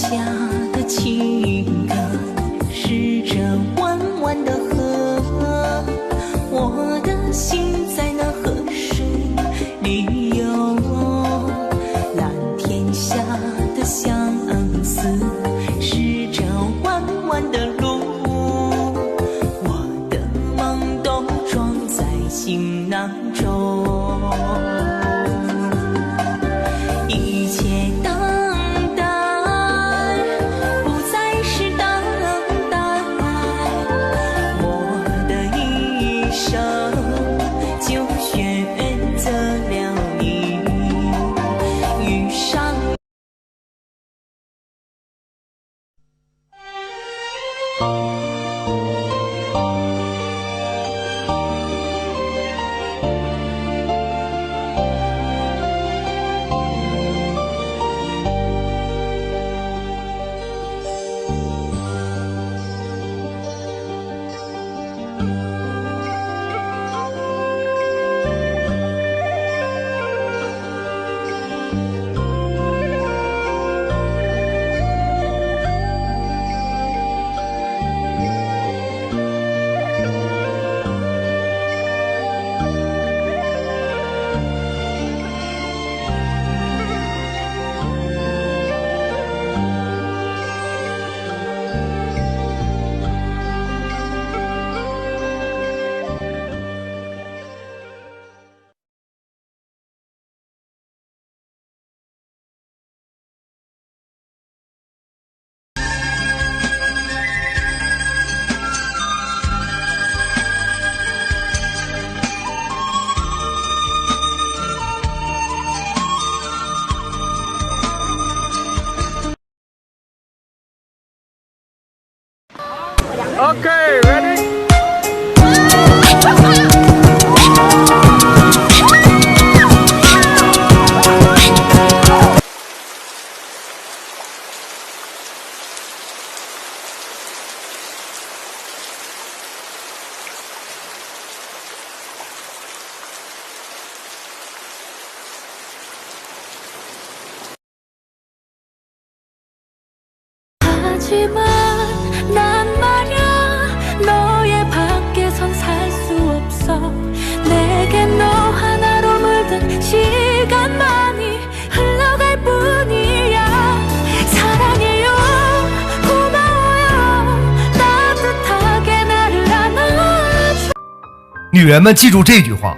下的情歌，是这弯弯的河，我的心在那河水里游。蓝天下的相思，是这弯弯的路，我的梦都装在行囊中。一切等待，不再是等待，我的一生就选择了你，遇上。Okay, ready? 하지만 난 말야 너의 밖에선 살 수 없어 내게 너 하나로 물든 시간만이 흘러갈 뿐이야 사랑해요 고마워요 따뜻하게 나를 안아줘 女人们记住这句话，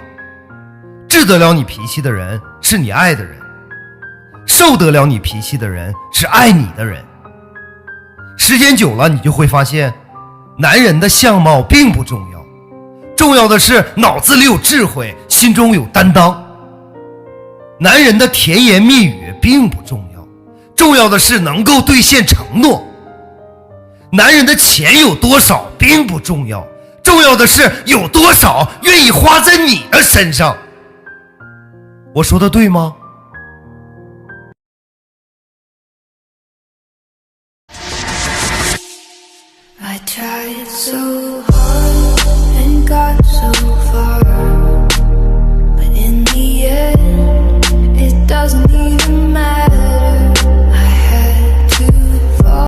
治得了你脾气的人是你爱的人，受得了你脾气的人是爱你的人。时间久了，你就会发现，男人的相貌并不重要，重要的是脑子里有智慧，心中有担当。男人的甜言蜜语并不重要，重要的是能够兑现承诺。男人的钱有多少并不重要，重要的是有多少愿意花在你的身上。我说的对吗I tried so hard and got so far, but in the end, it doesn't even